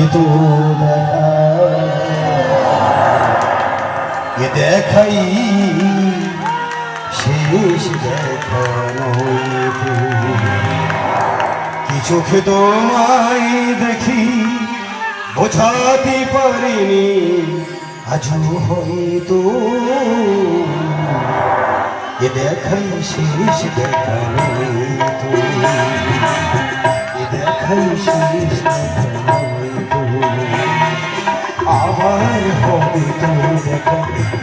হয়তো দেখা এ দেখাই শেষ দেখা নয়। কি চোখে তোমায় দেখি বোঝাতে পারিনি আজও হয়তো এ দেখাই শেষ দেখা নয়তো, এ দেখাই শেষ দেখা নয়তো, আবার হবে তো দেখা,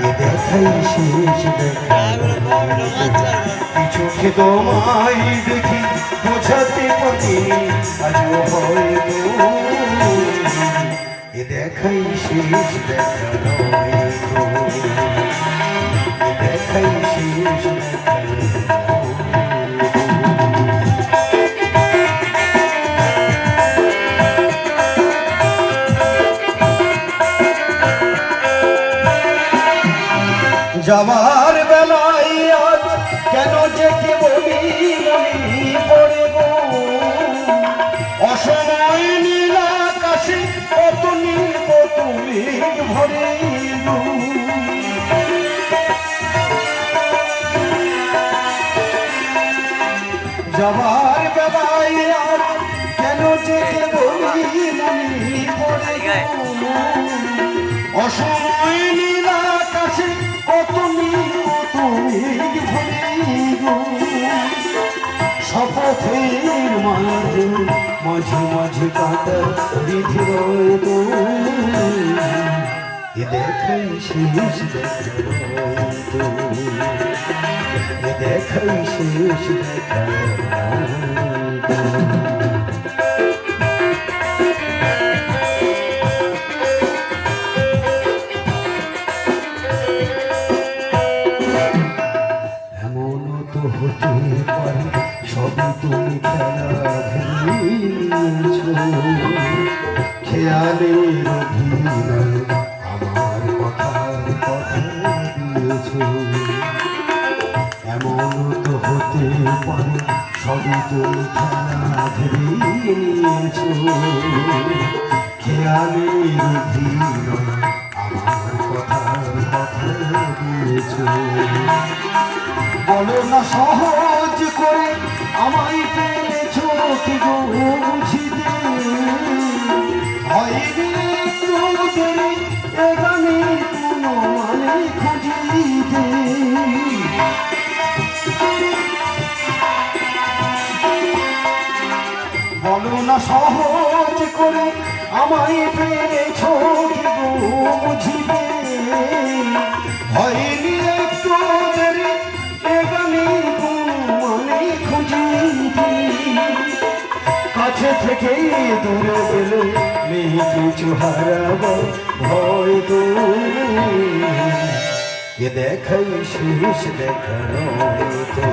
এ দেখাই শেষ দেখা নয়তো। কি চোখে তোমায় দেখি বোঝাতে পারিনি আজও হয়তো এ দেখাই শেষ দেখা নয়তো, এ দেখাই শেষ দেখা নয়তো। যাবার বেলায় আজ কেন যে কে বলি মনি পড়ে গো, অসময় নীল আকাশে কত নীল কত মেঘ ভরে গো। যাবার বেলায় আজ কেন যে কে বলি মনি পড়ে গো, অসময় নীল আকাশে কত নীল কত মেঘ ভরে গো। শপথের মাঝে মাঝে মাঝে কাটা বিধি রয়তো, এ দেখাই শেষ দেখা নয়তো, এ দেখাই শেষ দেখা নয়তো। হতে পারে সবই তুমি খেলা ভেঙেছ, খেয়ালের অভিনয় আমার কথার কথা দিয়েছ। এমন তো হতে পারে সবই তুমি খেলা ভেঙেছ, খেয়ালের অভিনয় আমার কথার কথা দিয়েছ। বলো না সহজ করে আমায় পেয়েছ কি গো বুঝিতে, হয়নি একটু দেরি এ গানের কোনো মানে খুঁজিতে। বলো না সহজ করে আমায় পেয়েছ কি গো বুঝিতে, হয়নি একটু দেরি কাছে থেকে দূরে গেলে নেই কিছু হারাবো ভয় তো, এ দেখাই শেষ দেখা নয়তো,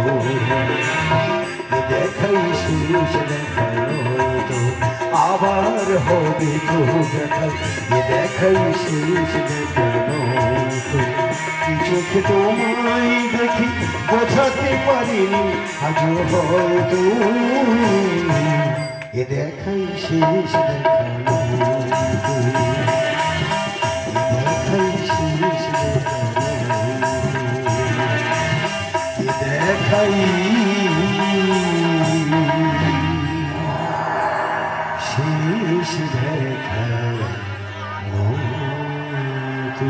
এ দেখাই শেষ দেখা নয়তো, আবার হবে তো দেখা, এ দেখাই শেষ দেখা নয়তো। কি চোখে তোমায় দেখি বোঝাতে পারিনি আজও হয়তো, এ দেখাই শেষ দেখা নয়তো, এ দেখাই শেষ দেখা নয়তো, এ দেখাই শেষ দেখা নয়তো।